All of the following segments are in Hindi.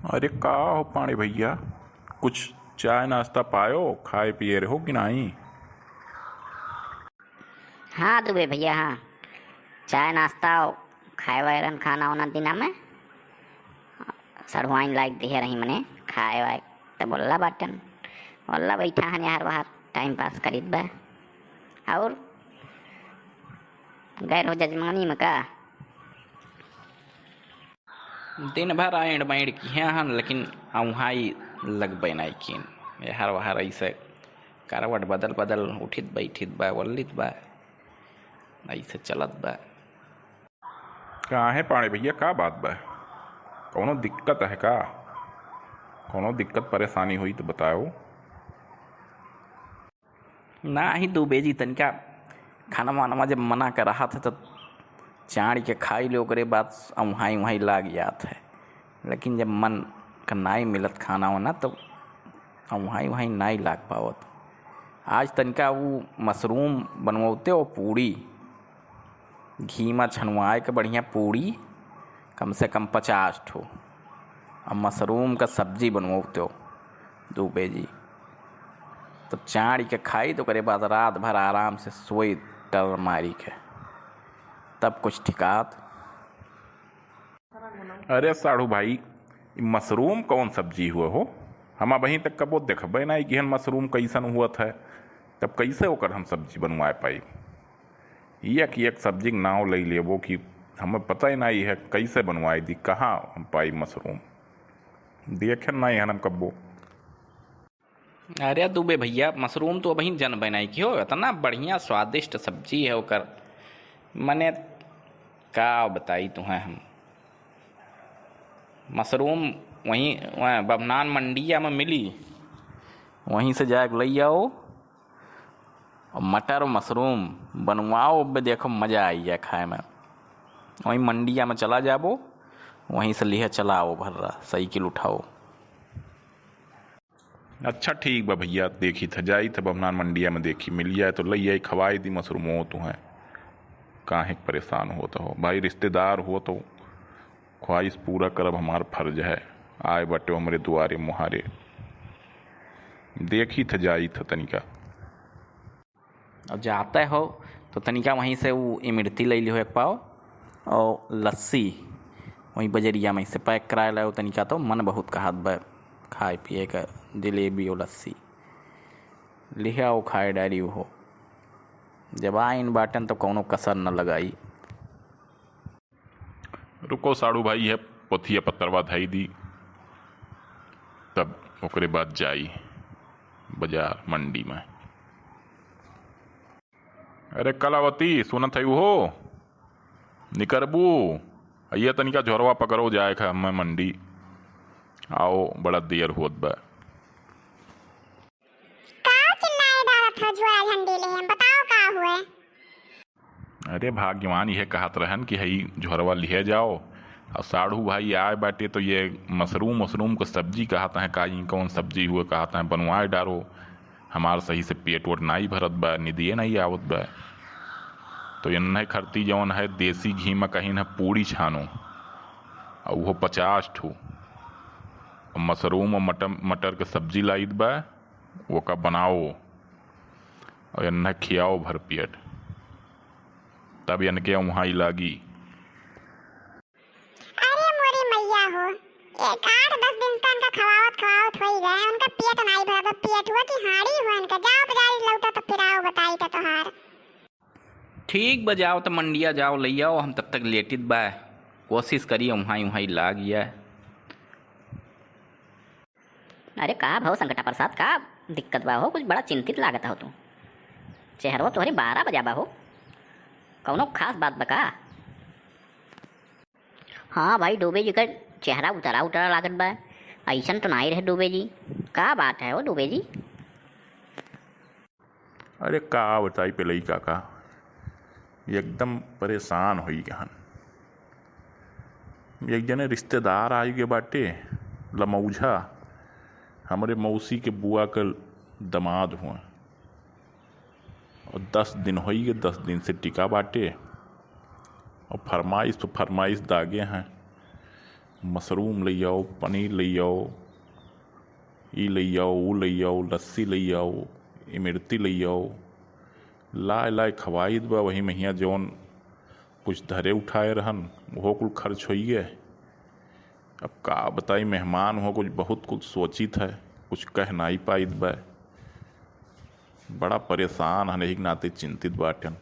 अरे का हो पाणी भैया, कुछ चाय नाश्ता पायो, खाए पिए रहो कि नहीं? हाँ दुबे भैया, हाँ चाय नाश्ता खाए वाए रहन खाना वाना दिना में सड़वाइन लाइक दिहे रही मने खाए वाए तो बोला बाटन बोला बैठा हन यार बाहर टाइम पास करीत बा। और गैर हो जजमानी में का दिन भर आइंड बाइंड किए हन, लेकिन अवहाई लग नहीं किन हर वहार ऐसे करवट बदल बदल उठित बैठित बा वल्लित बा ऐसे चलत बा। काहे पाणी भैया, का बात बा? कौनो दिक्कत है का? कौनो दिक्कत परेशानी हुई तो बताओ। ना ही दुबे जी तनिका खाना वाना जब मना कर रहा था तो चाड़ के खाई लो करे बाद अवहाई वहाई लाग जात है, लेकिन जब मन का नाई मिलत खाना वाना तो अवहाई वहाई नाई लाग पावत। आज तनिका वो मशरूम बनवाते हो पूड़ी घी में छनवाए के बढ़िया पूड़ी कम से कम 50 ठो और मशरूम का सब्जी बनवाते हो दुबे जी, तो चाड़ के खाई तो करे बाद रात भर आराम से सोई टर मारी के तब कुछ ठिकात। अरे साढ़ू भाई, मशरूम कौन सब्जी हुआ हो? हम वहीं तक कबो देखबे नहीं कि मशरूम कैसन हुआ था, तब कैसे होकर हम सब्जी बनवाए पाई? एक सब्जी के नाव ले लेबो कि हमें पता ही नहीं है कैसे बनवाई दी, कहाँ हम पाई मशरूम? देखे नहीं है हम कब्बो। अरे दुबे भैया, मशरूम तो अभी जन बनाई की हो, इतना बढ़िया स्वादिष्ट सब्जी है ओकर मने का बताई तुम्हें हम। मशरूम वहीं बमनान मंडिया में मिली, वहीं से जाके ले आओ और मटर मशरूम बनवाओ बे, देखो मज़ा आई है खाए में। वहीं मंडिया में चला जाबो, वहीं से लिहे चलाओ भर्रा साइकिल उठाओ। अच्छा ठीक बा भैया, देखी था जाई था बमनान मंडिया में, देखी मिल जाए तो लई आई खवाई दी मशरूमो तुम्हें। काहे परेशान होता हो भाई, रिश्तेदार हो तो ख्वाहिश पूरा करब हमार फर्ज है। आए बटे हमारे दुआरे मुहारे, देखी था जाई था तनिका। और जाते हो तो तनिका वहीं से वो इमरती ले लियो एक पाव और लस्सी वहीं बजरिया में से पैक करा लो तनिका, तो मन बहुत कहत बा खाए पिए का जलेबी और लस्सी लिहा वो खाए डारी हो। जब आइन बाटन तो कौनो कसर न लगाई। रुको साड़ू भाई, है पोथिया पत्तरवा धाई दी, तब ओकरे बाद जाई बाजार मंडी में। अरे कलावती, सुनत है हो? निकरबू ये तनिका झोरवा पकड़ो जाए खा मैं मंडी, आओ बड़ा देर होत बा। अरे भाग्यवान यह कहत रहन कि हई झोरवा लिहे जाओ, और साढ़ू भाई आए बाटे तो ये मशरूम को सब्जी कहता है, का कौन सब्जी हुए कहता है बनवाए डारो। हमार सही से पेट वोट नहीं भरत बा, निदिए नहीं आवत बा, तो इन्हें खरती जौन है देसी घी में कहीं ना पूड़ी छानो और वो 50 ठो मशरूम और मटर के सब्जी लाइद बा, वो का बनाओ और इन्हें खियाओ भर पेट, तब इनके वहाँ ही लागी। अरे मोरी मैया हो, एक 8-10 दिन का उनका खवावत हो ही गए, उनका पेट नहीं भरा, तो पेट हुआ कि हाड़ी हुआ उनका। जाओ बाजारी लौटा तो फिर आओ बताई तो तोहार। ठीक बजाओ तो मंडिया जाओ ले आओ, हम तब तक लेटित बा कोशिश करिए वहाँ लाग गया। अरे का भाव संकटा प्रसाद, का दिक्कत बा हो? कुछ बड़ा चिंतित लागत हो तू, चेहरवा तोहरी 12 बजा बा हो, कौनो खास बात बका? हाँ भाई, डूबे जी का चेहरा उतरा उतरा लागत बा, ऐसा तो नहीं रहे डूबे जी, का बात है वो डूबे जी? अरे का बताई पे लई काका, एकदम परेशान हुई गहन। एक जने रिश्तेदार आई के बाटे लमौझा, हमारे मौसी के बुआ के दमाद हुआ, और 10 दिन हो गए, 10 दिन से टिका बाटे, और फरमाइश तो फरमाइश दागे हैं मशरूम लई आओ, पनीर लई आओ, ई लई आओ, ऊ लई आओ, लस्सी लई आओ, इमरती लई आओ, लाए लाए खवाइत बा। वही महिया जौन कुछ धरे उठाए रहन वो कुल खर्च हो गए। अब का बताई, मेहमान हो कुछ बहुत कुछ सोचित है, कुछ कह नहीं पाइत बा। बड़ा परेशान हन, एक नाते चिंतित बाटन।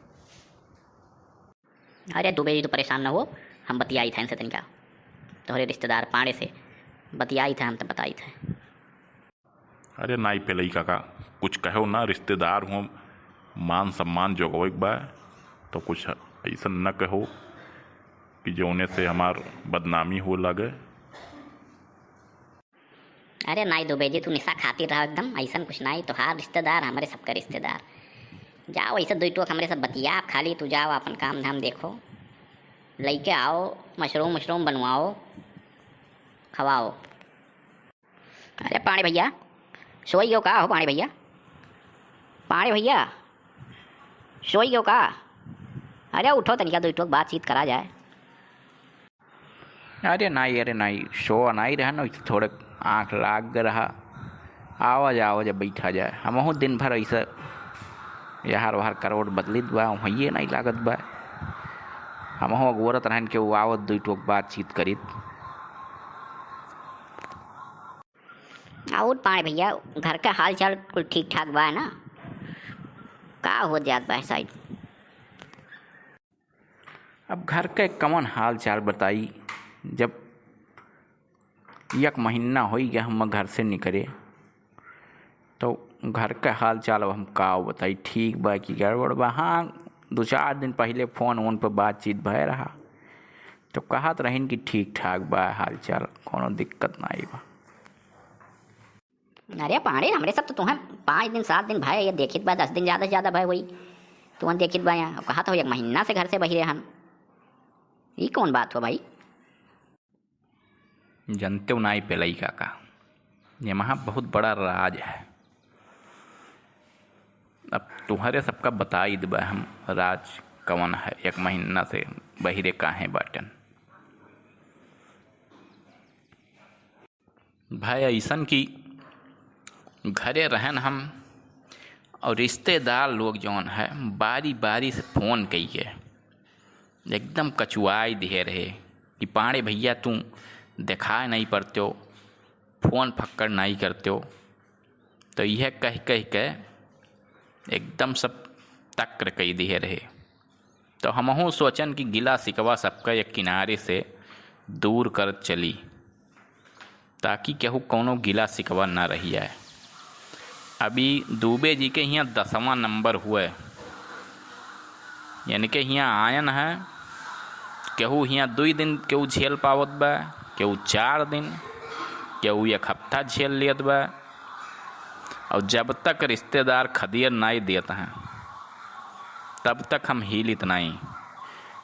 अरे दुबे जी तो परेशान न हो, हम बतियाई थे इनसे तनिका, तोहरे रिश्तेदार पाड़े से बतियाई थे, हम तो बताई थे। अरे नाई पे लई काका, कुछ कहो ना, रिश्तेदार हो, मान सम्मान जोगोक बा, तो कुछ ऐसा न कहो कि जौने से हमार बदनामी हो लगे। अरे नाई दुबे जी, तू निशा खाती रहा एकदम, ऐसा कुछ नहीं। तोहार रिश्तेदार हमारे सबका रिश्तेदार, जाओ ऐसे दो टोक हमरे सब बतिया, खाली तू जाओ अपन काम धाम देखो, लेके आओ, मशरूम बनवाओ, खवाओ। अरे पानी भैया सोई गयो का हो? पानी भैया सोई गयो का? अरे उठो तनिका, दो टोक बातचीत करा जाए। अरे नाई शो नहीं रहा ना, थोड़े आँख लाग रहा, आवाज बैठा जाए। हमहू दिन भर ऐसा यार वहार करोड़ बदलित बा, वही नहीं लागत बा। हमहू अगोरत रहन के वो आवत दो टोक बातचीत करित। और पानी भैया घर का हाल चाल कुल ठीक ठाक बा ना? का हो जात बा साइड? अब घर के कमन हाल चाल बताई, जब एक महीना हो गया हम घर से निकले, तो घर का हाल चाल अब हम का बताई, ठीक बा कि गड़बड़ बा। हाँ, 2-4 दिन पहले फ़ोन पर बातचीत भय रहा, तो कहत रहीन कि ठीक ठाक बा हाल चाल, कोनो दिक्कत नहीं बा। अरे पाड़े हमरे सब तो तुम्हें 5 दिन 7 दिन भाई, ये देखित बा 10 दिन ज़्यादा से ज़्यादा भाई वही तुम्हें देखित बा। यहाँ कहा था 1 महीना से घर से बही हम, ये कौन बात हो भाई? जनते नाई पे लई काका, ये वहाँ बहुत बड़ा राज है। अब तुम्हारे सबका बताई दबा हम राज कवन है। 1 महीना से बहिरे काहे बाटन भाई, ऐसन की घरे रहन हम, और रिश्तेदार लोग जौन है बारी बारी से फ़ोन कइके एकदम कचुआई दिए रहे कि पाड़े भैया तू दिखाए नहीं पड़ते हो, फ़ोन फक्कड़ नहीं करते हो। तो यह कह के एकदम सब तक्र कई दिए रहे। तो हमहू सोचन कि गिला सिकवा सबका एक किनारे से दूर कर चली, ताकि केहू कोनो गिला सिकवा ना रही जाए। अभी दुबे जी के यहाँ 10वां नंबर हुए, यानी कि यहाँ आयन है, केहू यहाँ 2 दिन केहू झेल पावत बा, केहू 4 दिन, केहू 1 हफ्ता झेल लियत बा। और जब तक रिश्तेदार खदियर नहीं देते हैं तब तक हम हिलित नहीं।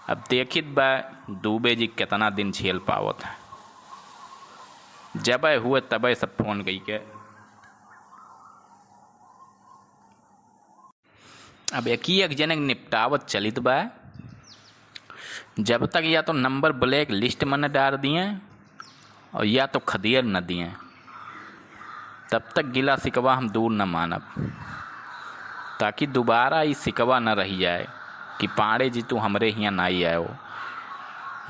अब देखित बा दुबे जी कितना दिन झेल पावत है। जब हुए तब सब फोन गई के अब एक जने निपटावत चलित बा। जब तक या तो नंबर ब्लैक लिस्ट में न डाल दिए और या तो खदियर न दिए, तब तक गिला सिकवा हम दूर न मानब, ताकि दोबारा ये सिकवा न रही जाए कि पाड़े जी तू हमरे यहाँ नहीं आयो,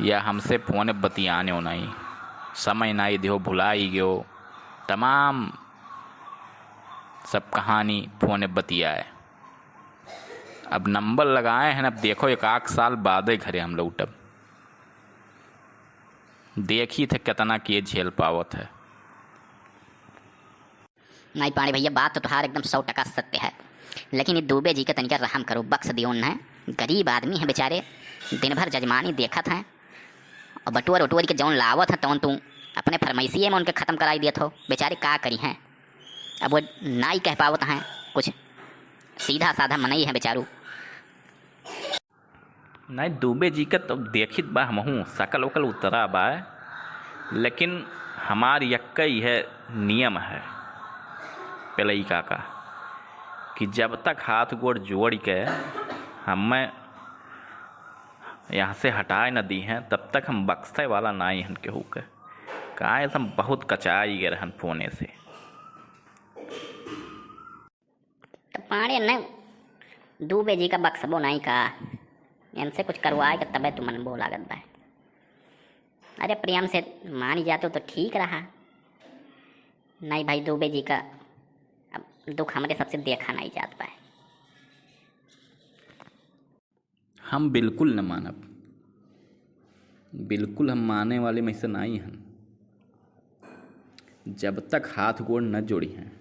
या हमसे फ़ोन बतियाने हो नहीं, समय नहीं दियो, भुला ही गयो। तमाम सब कहानी फ़ोन बतियाए। अब नंबर लगाए हैं, अब देखो 1 साल बाद घरे हम लौटब, देखी थे कितना किए झेल पावत है। नहीं पानी भैया, बात तो तुम्हारा एकदम 100% सत्य है, लेकिन ये दुबे जी के तनिका रहम करो, बख्श दियो न है। गरीब आदमी है बेचारे, दिन भर जजमानी देखत हैं, और बटुअर के जौन लावत है तौन तू अपने फरमाइशिए में उनके ख़त्म कराई दिए हो। बेचारे का करी हैं, अब वो ना ही कह पावत हैं कुछ, सीधा साधा मनई है बेचारू। नहीं दुबे जी का तो देखित बा हमहूँ, सकल वकल उतरा बा, लेकिन हमार यक्का यह नियम है पेलई का कि जब तक हाथ गोड़ जोड़ के हमें यहाँ से हटाए न दी हैं, तब तक हम बख्शे वाला नहीं हन केहू के। का एकदम बहुत कचाई गए रहन फोने से। तो पाड़े न दूबे जी का बक्सबो नहीं का, इनसे कुछ करवाए के तबे तुमन बो लागत बा। अरे प्रेम से मान जाते तो ठीक रहा, नहीं भाई दूबे जी का अब दुख हमारे सबसे देखा नहीं जात पाए। हम बिल्कुल न मानब, बिल्कुल हम माने वाले में से नहीं हैं। जब तक हाथ गोड़ न जोड़ी हैं,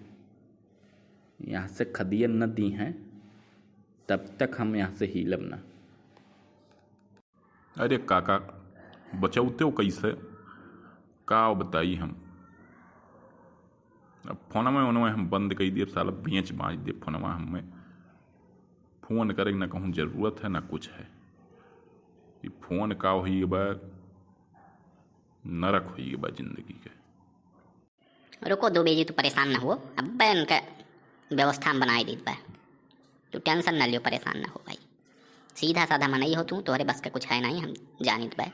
यहाँ से खदियन न दी हैं, तब तक हम यहाँ से हिलब न। अरे काका बचौते हो कैसे का बताई हम। अब फोनमा में हम बंद कर दिए, साला बेच बाँच दिए फोनमा हमें। फ़ोन करे ना कहूँ ज़रूरत है ना कुछ है। ये फ़ोन का हुई बा नरक हुई बा जिंदगी के। रुको दूबे जी, तू परेशान ना हो, अब मैं उनका व्यवस्था हम बनाई दी बा, तू टेंशन ना लियो, परेशान ना हो भाई। सीधा साधा मन ही हो तू, तोहरे बस का कुछ है नहीं, हम जानित बा।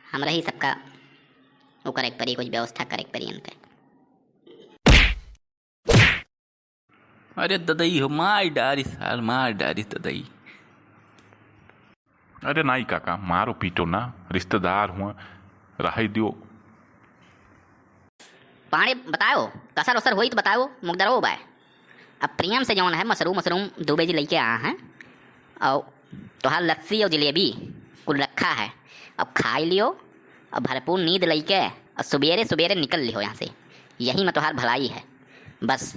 हम रही सबका वो करे परी, कुछ व्यवस्था करे परी उनके। अरे ददई हो, मार डारी साल, मार डारी ददई। अरे नहीं काका मारो पीटो ना, रिश्तेदार हुआ रह दियो। पानी बताओ, कसर वसर हुई तो बताओ, मुकदर हो बाय। अब प्रेम से जौन है मशरूम मशरूम दूबे जी लेके आ हैं, और तोहार लस्सी और जलेबी कुल रखा है, अब खाई लियो और भरपूर नींद लेके और सवेरे सवेरे निकल लियो यहाँ से। यही में तोहार भलाई है बस।